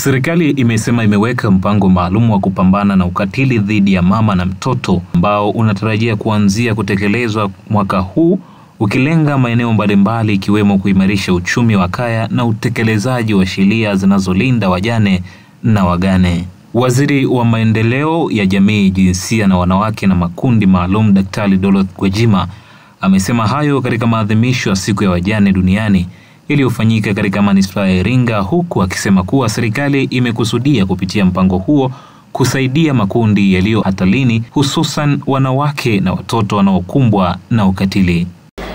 Serikali imesema imeweka mpango maalum wa kupambana na ukatili dhidi ya mama na mtoto ambao unatarajia kuanzia kutekelezwa mwaka huu, ukilenga maeneo mbalimbali ikiwemo kuimarisha uchumi wa kaya na utekelezaji wa sheria zinazolinda wajane na wagane. Waziri wa Maendeleo ya Jamii, Jinsia na Wanawake na Makundi Maalum, Daktari Dorothy Gwajima amesema hayo katika maadhimisho ya Siku ya Wajane Duniani iliyofanyika katika manispaa ya Iringa, huku akisema kuwa serikali imekusudia kupitia mpango huo kusaidia makundi yaliyo hatarini, hususan wanawake na watoto wanaokumbwa na ukatili.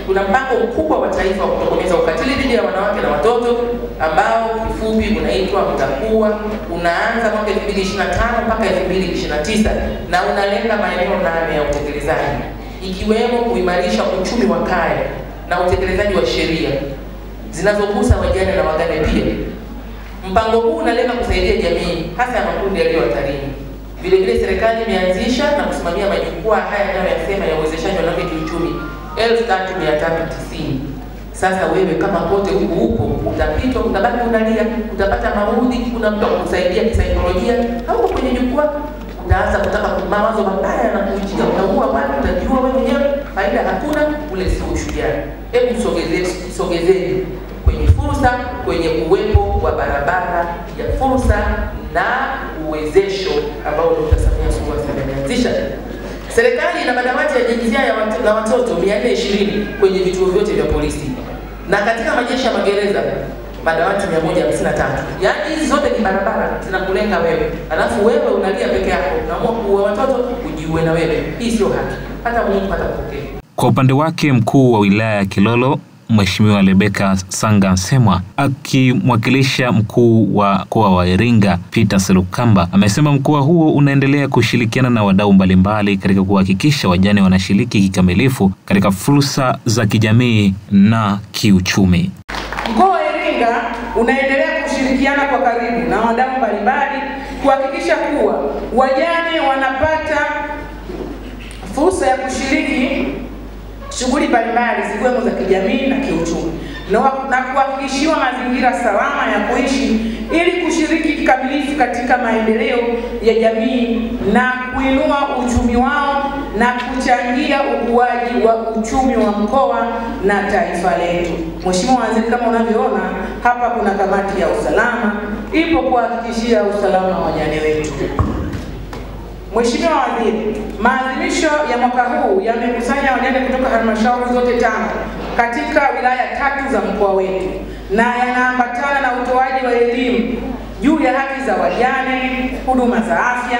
Kuna mpango mkubwa wa taifa wa kutokomeza ukatili dhidi ya wanawake na watoto ambao kifupi unaitwa Mtakuwa, unaanza mwaka 2025 mpaka 2029 na unalenga maeneo 8 ya utekelezaji, ikiwemo kuimarisha uchumi wa kaya na utekelezaji wa sheria zinazogusa wajane na wagane pia. Mpango huu unalenga kusaidia jamii hasa ya makundi yaliyo hatarini. Vile vile serikali imeanzisha na kusimamia majukwaa haya yanayosema ya uwezeshaji wa wanawake kiuchumi 1390. Sasa wewe kama pote huko utapitwa, utabaki unalia, utapata maudhi, kuna mtu kusaidia kisaikolojia, au kwenye jukwaa utaanza kutaka mawazo mabaya na kujiga, utaua watu, utajua wewe mwenyewe faida hakuna, ule sio ushujaa. Hebu sogezeni kwenye fursa, kwenye uwepo wa barabara ya fursa na uwezesho ambao Dr. Samia Suluhu Hassan ameanzisha. Serikali ina madawati ya jinsia na watoto 420 kwenye vituo vyote vya polisi, na katika majeshi ya magereza madawati 153. Yaani hizi zote ni barabara zinakulenga wewe. Alafu wewe unalia peke yako, unaamua kuua watoto, ujiue na wewe. Hii sio haki. Hata Mungu hatakupokea. Kwa upande wake, mkuu wa wilaya ya Kilolo Mheshimiwa Rebecca Sanga-Nsemwa akimwakilisha mkuu wa mkoa wa Iringa Peter Selukamba amesema mkoa huo unaendelea kushirikiana na wadau mbalimbali katika kuhakikisha wajane wanashiriki kikamilifu katika fursa za kijamii na kiuchumi. Mkoa wa Iringa unaendelea kushirikiana kwa karibu na wadau mbalimbali kuhakikisha kuwa wajane wanapata fursa ya kushiriki shughuli mbalimbali zikiwemo za kijamii na kiuchumi, na kuhakikishiwa mazingira salama ya kuishi ili kushiriki kikamilifu katika maendeleo ya jamii na kuinua uchumi wao na kuchangia ukuaji wa uchumi wa mkoa na taifa letu. Mheshimiwa Waziri, kama unavyoona hapa kuna kamati ya usalama ipo kuhakikishia usalama wa wajane wetu. Mheshimiwa Waziri, maadhimisho ya mwaka huu yamekusanya wajane kutoka halmashauri zote 5 katika wilaya 3 za mkoa wetu, na yanaambatana na utoaji wa elimu juu ya haki za wajane, huduma za afya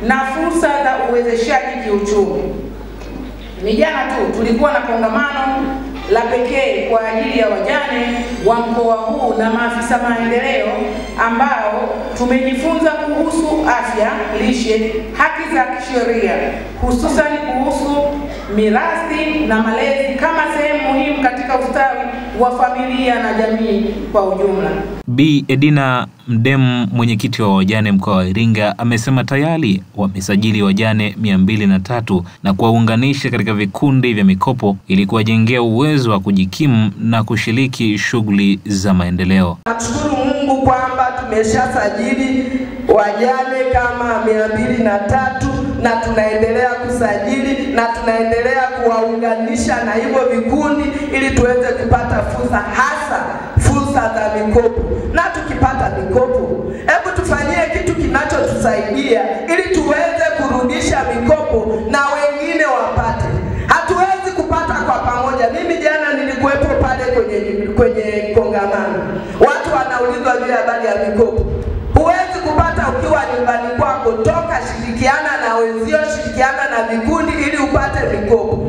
na fursa za uwezeshaji kiuchumi. Ni jana tu tulikuwa na kongamano la pekee kwa ajili ya wajane wa mkoa huu na maafisa maendeleo ambao tumejifunza kuhusu afya, lishe, haki za kisheria, hususan kuhusu mirathi na malezi kama sehemu muhimu katika ustawi wa familia na jamii kwa ujumla. Bi Edina Mdemu, mwenyekiti wa wajane mkoa wa Iringa, amesema tayari wamesajili wajane 203 na kuwaunganisha katika vikundi vya mikopo ili kuwajengea uwezo wa kujikimu na kushiriki shughuli za maendeleo. Nashukuru Mungu kwamba tumeshasajili wajane kama 203 na tunaendelea kusajili na tunaendelea kuwaunganisha na hivyo vikundi ili tuweze kupata fursa, hasa fursa za mikopo. Na tukipata mikopo, hebu tufanyie kitu kinachotusaidia ili tuweze kurudisha mikopo na wengine wapate. Hatuwezi kupata kwa pamoja. Mimi jana nilikuwepo pale kwenye kongamano. Watu wanaulizwa juu ya habari ya mikopo. Huwezi kupata ukiwa nyumbani kwako, toka shirikiana na wenzio, shirikiana na vikundi ili upate mikopo.